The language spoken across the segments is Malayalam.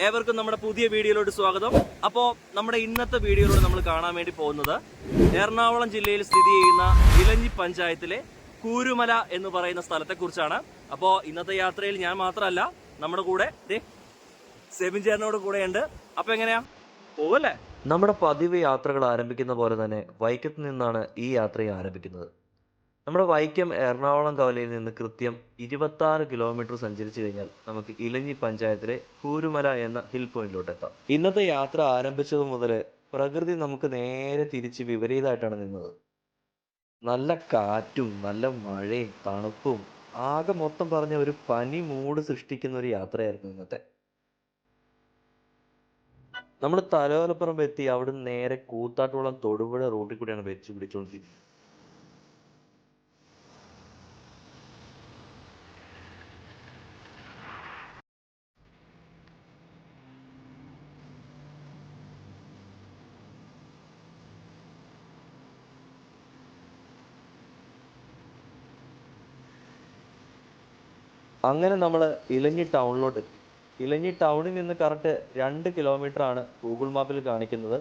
ഏവർക്കും നമ്മുടെ പുതിയ വീഡിയോയിലോട്ട് സ്വാഗതം. അപ്പോൾ നമ്മുടെ ഇന്നത്തെ വീഡിയോയിലൂടെ നമ്മൾ കാണാൻ വേണ്ടി പോകുന്നത് എറണാകുളം ജില്ലയിൽ സ്ഥിതി ചെയ്യുന്ന ഇലഞ്ഞി പഞ്ചായത്തിലെ കൂരുമല എന്ന് പറയുന്ന സ്ഥലത്തെക്കുറിച്ചാണ്. അപ്പോൾ ഇന്നത്തെ യാത്രയിൽ ഞാൻ മാത്രമല്ല, നമ്മുടെ കൂടെ സെബിൻ ചേട്ടനോട് കൂടെ ഉണ്ട്. അപ്പോൾ എങ്ങനെയാ പോവല്ലേ? നമ്മുടെ പതിവ് യാത്രകൾ ആരംഭിക്കുന്ന പോലെ തന്നെ വൈക്കത്ത് നിന്നാണ് ഈ യാത്രയെ ആരംഭിക്കുന്നത്. നമ്മുടെ വൈക്കം എറണാകുളം കവലയിൽ നിന്ന് കൃത്യം 26 കിലോമീറ്റർ സഞ്ചരിച്ചു കഴിഞ്ഞാൽ നമുക്ക് ഇലഞ്ഞി പഞ്ചായത്തിലെ കൂരുമല എന്ന ഹിൽ പോയിന്റിലോട്ട് എത്താം. ഇന്നത്തെ യാത്ര ആരംഭിച്ചത് മുതൽ പ്രകൃതി നമുക്ക് നേരെ തിരിച്ച് വിപരീതമായിട്ടാണ് നിന്നത്. നല്ല കാറ്റും നല്ല മഴയും തണുപ്പും ആകെ മൊത്തം പറഞ്ഞ ഒരു പനി മൂഡ് സൃഷ്ടിക്കുന്ന ഒരു യാത്രയായിരുന്നു ഇന്നത്തെ. നമ്മൾ തലയോലപ്പുറം എത്തി അവിടുന്ന് നേരെ കൂത്താട്ടുകുളം തൊടുപുഴ റൂട്ടിൽ കൂടിയാണ് വെച്ച് പിടിച്ചുകൊണ്ടിരിക്കുന്നത്. അങ്ങനെ നമ്മൾ ഇലഞ്ഞി ടൗണിലോട്ട് എത്തി. ഇലഞ്ഞി ടൗണിൽ നിന്ന് കറക്റ്റ് 2 കിലോമീറ്റർ ആണ് ഗൂഗിൾ മാപ്പിൽ കാണിക്കുന്നത്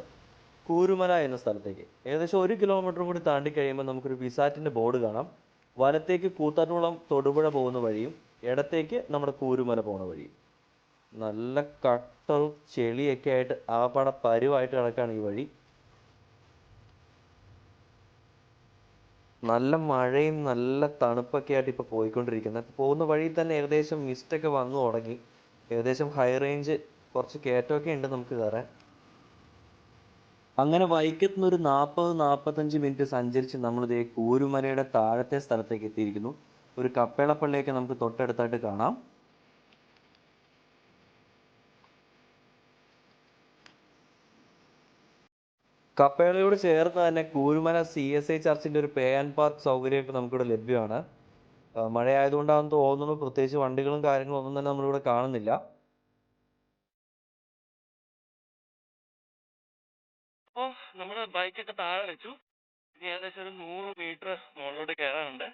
കൂരുമല എന്ന സ്ഥലത്തേക്ക്. ഏകദേശം 1 കിലോമീറ്റർ കൂടി താണ്ടി കഴിയുമ്പോൾ നമുക്കൊരു വിസാറ്റിൻ്റെ ബോർഡ് കാണാം. വലത്തേക്ക് കൂത്താട്ടുകുളം തൊടുപുഴ പോകുന്ന വഴിയും ഇടത്തേക്ക് നമ്മുടെ കൂരുമല പോകുന്ന വഴിയും. നല്ല കട്ടറും ചെളിയൊക്കെ ആയിട്ട് ആപ്പാടെ പരുവായിട്ട് കിടക്കുകയാണ് ഈ വഴി. നല്ല മഴയും നല്ല തണുപ്പൊക്കെ ആയിട്ട് ഇപ്പോൾ പോയിക്കൊണ്ടിരിക്കുന്നത്. പോകുന്ന വഴിയിൽ തന്നെ ഏകദേശം മിസ്റ്റൊക്കെ വന്നു തുടങ്ങി. ഏകദേശം ഹൈ റേഞ്ച് കുറച്ച് കയറ്റമൊക്കെ ഉണ്ട് നമുക്ക് കയറാൻ. അങ്ങനെ വൈക്കത്ത് നിന്ന് ഒരു 40-45 മിനിറ്റ് സഞ്ചരിച്ച് നമ്മളിതേ കൂരുമലയുടെ താഴത്തെ സ്ഥലത്തേക്ക് എത്തിയിരിക്കുന്നു. ഒരു കപ്പേളപ്പള്ളിയൊക്കെ നമുക്ക് തൊട്ടടുത്തായിട്ട് കാണാം. കപ്പേളയോട് ചേർന്ന് തന്നെ കൂരുമല CSI ചർച്ചിൻ്റെ ഒരു പേ ആൻഡ് പാർക്ക് സൗകര്യമൊക്കെ നമുക്കിവിടെ ലഭ്യമാണ്. മഴയായതുകൊണ്ടാണെന്ന് തോന്നുന്നു പ്രത്യേകിച്ച് വണ്ടികളും കാര്യങ്ങളും ഒന്നും തന്നെ നമ്മളിവിടെ കാണുന്നില്ല. അപ്പോൾ നമ്മൾ ബൈക്കൊക്കെ താഴെ വെച്ചു. ഇനി ഏകദേശം ഒരു 100 മീറ്റർ മുകളിലോട്ട് കയറാനുണ്ട്.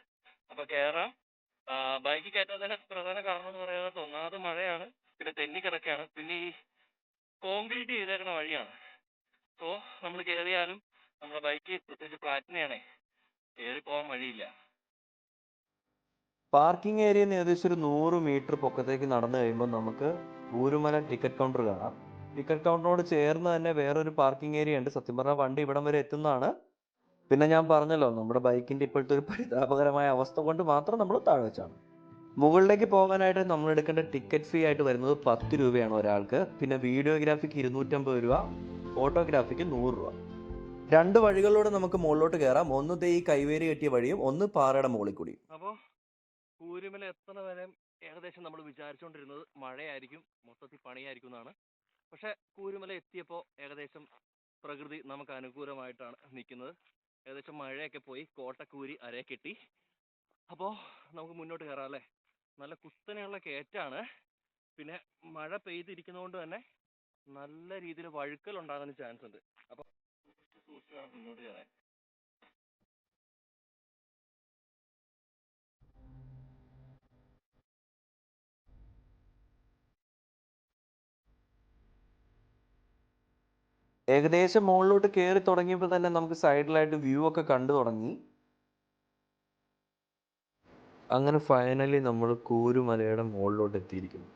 അപ്പോൾ കയറാം. ബൈക്ക് കയറ്റാത്തതിന് പ്രധാന കാരണം എന്ന് പറയുന്നത് ഒന്നാമത് മഴയാണ്, പിന്നെ തെന്നിക്കിടക്കുകയാണ്, പിന്നെ ഈ കോൺക്രീറ്റ് ചെയ്തേക്കുന്ന വഴിയാണ്. അപ്പോൾ നമ്മൾ കയറിയാലും നമ്മുടെ ബൈക്ക് പ്രത്യേകിച്ച് പ്ലാറ്റിനയാണേ, കയറി പോകാൻ വഴിയില്ല. പാർക്കിംഗ് ഏരിയയിൽ നിന്ന് ഏകദേശം ഒരു 100 മീറ്റർ പൊക്കത്തേക്ക് നടന്നു കഴിയുമ്പോൾ നമുക്ക് കൂരുമല ടിക്കറ്റ് കൗണ്ടർ കാണാം. ടിക്കറ്റ് കൗണ്ടറിനോട് ചേർന്ന് തന്നെ വേറൊരു പാർക്കിംഗ് ഏരിയ ഉണ്ട്. സത്യം പറഞ്ഞാൽ വണ്ടി ഇവിടം വരെ എത്തുന്നതാണ്. പിന്നെ ഞാൻ പറഞ്ഞല്ലോ, നമ്മുടെ ബൈക്കിൻ്റെ ഇപ്പോഴത്തെ ഒരു പരിതാപകരമായ അവസ്ഥ കൊണ്ട് മാത്രം നമ്മൾ താഴെ വെച്ചാണ്. മുകളിലേക്ക് പോകാനായിട്ട് നമ്മൾ എടുക്കേണ്ട ടിക്കറ്റ് ഫീ ആയിട്ട് വരുന്നത് 10 രൂപയാണ് ഒരാൾക്ക്. പിന്നെ വീഡിയോഗ്രാഫിക്ക് 250 രൂപ, ഫോട്ടോഗ്രാഫിക്ക് 100 രൂപ. 2 വഴികളിലൂടെ നമുക്ക് മുകളിലോട്ട് കയറാം. ഒന്ന് ഈ കൈവേരി കെട്ടിയ വഴിയും ഒന്ന് പാറയുടെ മുകളിൽ കൂടി. അപ്പോൾ കൂരുമല എത്തണ വരെ ഏകദേശം നമ്മൾ വിചാരിച്ചുകൊണ്ടിരുന്നത് മഴയായിരിക്കും, മൊത്തത്തിൽ പണിയായിരിക്കും എന്നാണ്. പക്ഷെ കൂരുമല എത്തിയപ്പോൾ ഏകദേശം പ്രകൃതി നമുക്ക് അനുകൂലമായിട്ടാണ് നിൽക്കുന്നത്. ഏകദേശം മഴയൊക്കെ പോയി, കോട്ടക്കൂരി അരയെ കെട്ടി. അപ്പോൾ നമുക്ക് മുന്നോട്ട് കയറാം അല്ലേ. നല്ല കുത്തനെയുള്ള കയറ്റാണ്. പിന്നെ മഴ പെയ്തിരിക്കുന്നതുകൊണ്ട് തന്നെ നല്ല രീതിയിൽ വഴുക്കൽ ഉണ്ടാകാൻ ചാൻസ് ഉണ്ട്. അപ്പോൾ മുന്നോട്ട് കയറാൻ. ഏകദേശം മുകളിലോട്ട് കയറി തുടങ്ങിയപ്പോൾ തന്നെ നമുക്ക് സൈഡിലായിട്ട് വ്യൂ ഒക്കെ കണ്ടു തുടങ്ങി. അങ്ങനെ ഫൈനലി നമ്മൾ കൂരുമലയുടെ മുകളിലോട്ട് എത്തിയിരിക്കുന്നു.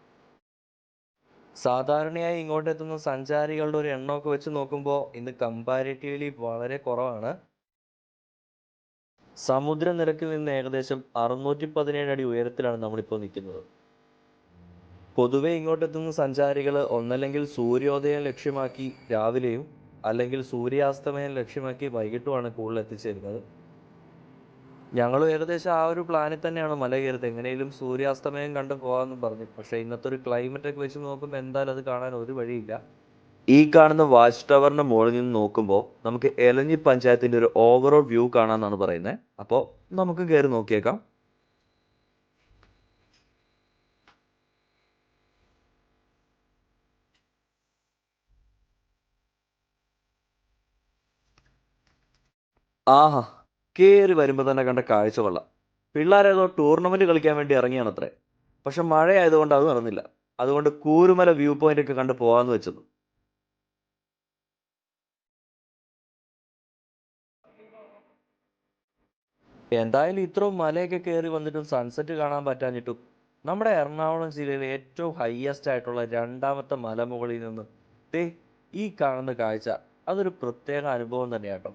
സാധാരണയായി ഇങ്ങോട്ട് എത്തുന്ന സഞ്ചാരികളുടെ ഒരു എണ്ണമൊക്കെ വെച്ച് നോക്കുമ്പോൾ ഇന്ന് കമ്പാരിറ്റീവ്ലി വളരെ കുറവാണ്. സമുദ്രനിരക്കിൽ നിന്ന് ഏകദേശം 617 അടി ഉയരത്തിലാണ് നമ്മളിപ്പോൾ നിൽക്കുന്നത്. പൊതുവെ ഇങ്ങോട്ടെത്തുന്ന സഞ്ചാരികൾ ഒന്നല്ലെങ്കിൽ സൂര്യോദയം ലക്ഷ്യമാക്കി രാവിലെയും അല്ലെങ്കിൽ സൂര്യാസ്തമയം ലക്ഷ്യമാക്കി വൈകിട്ടുമാണ് കൂടുതൽ എത്തിച്ചേരുന്നത്. ഞങ്ങളും ഏകദേശം ആ ഒരു പ്ലാനിൽ തന്നെയാണ് മല കയറുന്നത്, എങ്ങനെയും സൂര്യാസ്തമയം കണ്ട് പോകാമെന്ന് പറഞ്ഞു. പക്ഷേ ഇന്നത്തെ ഒരു ക്ലൈമറ്റൊക്കെ വെച്ച് നോക്കുമ്പോൾ എന്തായാലും അത് കാണാൻ ഒരു വഴിയില്ല. ഈ കാണുന്ന വാച്ച് ടവറിൻ്റെ മുകളിൽ നിന്ന് നോക്കുമ്പോൾ നമുക്ക് എലഞ്ഞി പഞ്ചായത്തിൻ്റെ ഒരു ഓവറോൾ വ്യൂ കാണാമെന്നാണ് പറയുന്നത്. അപ്പോൾ നമുക്ക് കയറി നോക്കിയേക്കാം. ആഹാ, കയറി വരുമ്പോൾ തന്നെ കണ്ട കാഴ്ച കൊള്ളാം. പിള്ളേരേതോ ടൂർണമെൻറ്റ് കളിക്കാൻ വേണ്ടി ഇറങ്ങിയാണത്രേ. പക്ഷെ മഴയായതുകൊണ്ട് അത് നടന്നില്ല. അതുകൊണ്ട് കൂരുമല വ്യൂ പോയിന്റ് ഒക്കെ കണ്ട് പോകാന്ന് വെച്ചത്. എന്തായാലും ഇത്രയും മലയൊക്കെ കയറി വന്നിട്ടും സൺസെറ്റ് കാണാൻ പറ്റാഞ്ഞിട്ടും നമ്മുടെ എറണാകുളം ജില്ലയിലെ ഏറ്റവും ഹൈയസ്റ്റ് ആയിട്ടുള്ള രണ്ടാമത്തെ മലമുകളിൽ നിന്ന് ദേ ഈ കാണുന്ന കാഴ്ച അതൊരു പ്രത്യേക അനുഭവം തന്നെയാട്ടോ.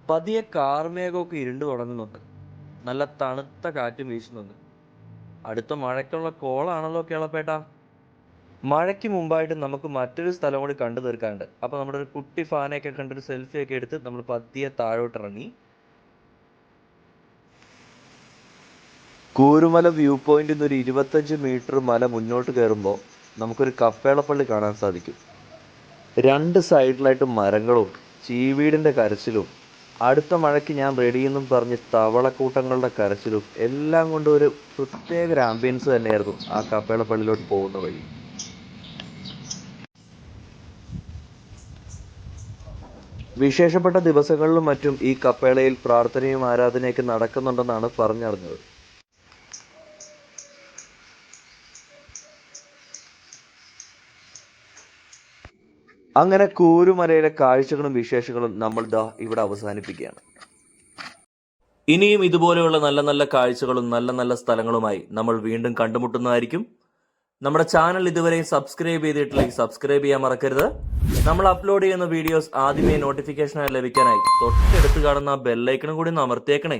പതിയെ കാർമേഘമൊക്കെ ഇരുണ്ടു തുടങ്ങുന്നുണ്ട്. നല്ല തണുത്ത കാറ്റും വീശുന്നുണ്ട്. അടുത്ത മഴയ്ക്കുള്ള കോളാണല്ലോ കേളപ്പേട്ട. മഴയ്ക്ക് മുമ്പായിട്ട് നമുക്ക് മറ്റൊരു സ്ഥലം കൂടി കണ്ടു തീർക്കാനുണ്ട്. അപ്പോൾ നമ്മുടെ ഒരു കുട്ടി ഫാനയൊക്കെ കണ്ടൊരു സെൽഫി ഒക്കെ എടുത്ത് നമ്മൾ പതിയെ താഴോട്ടിറങ്ങി കൂരുമല വ്യൂ പോയിന്റിൽ നിന്ന് ഒരു 25 മീറ്റർ മല മുന്നോട്ട് കയറുമ്പോൾ നമുക്കൊരു കപ്പേളപ്പള്ളി കാണാൻ സാധിക്കും. രണ്ട് സൈഡിലായിട്ട് മരങ്ങളും ചീവീടിൻ്റെ കരച്ചിലും അടുത്ത മഴയ്ക്ക് ഞാൻ റെഡിയെന്നും പറഞ്ഞ് തവളക്കൂട്ടങ്ങളുടെ കരച്ചിലും എല്ലാം കൊണ്ടും ഒരു പ്രത്യേക ഒരു ആംബിയൻസ് തന്നെയായിരുന്നു ആ കപ്പേളപ്പള്ളിയിലോട്ട് പോകുന്ന വഴി. വിശേഷപ്പെട്ട ദിവസങ്ങളിലും മറ്റും ഈ കപ്പേളയിൽ പ്രാർത്ഥനയും ആരാധനയൊക്കെ നടക്കുന്നുണ്ടെന്നാണ് പറഞ്ഞറിഞ്ഞത്. അങ്ങനെ കൂരുമലയിലെ കാഴ്ചകളും വിശേഷങ്ങളും നമ്മൾ ദാ ഇവിടെ അവസാനിപ്പിക്കുകയാണ്. ഇനിയും ഇതുപോലെയുള്ള നല്ല നല്ല കാഴ്ചകളും നല്ല നല്ല സ്ഥലങ്ങളുമായി നമ്മൾ വീണ്ടും കണ്ടുമുട്ടുന്നതായിരിക്കും. നമ്മുടെ ചാനൽ ഇതുവരെയും സബ്സ്ക്രൈബ് ചെയ്തിട്ടില്ലെങ്കിൽ സബ്സ്ക്രൈബ് ചെയ്യാൻ മറക്കരുത്. നമ്മൾ അപ്ലോഡ് ചെയ്യുന്ന വീഡിയോസ് ആദ്യമേ നോട്ടിഫിക്കേഷനായി ലഭിക്കാനായി തൊട്ടടുത്ത് കാണുന്ന ബെല്ലൈക്കണും കൂടി ഒന്ന് അമർത്തിയേക്കണേ.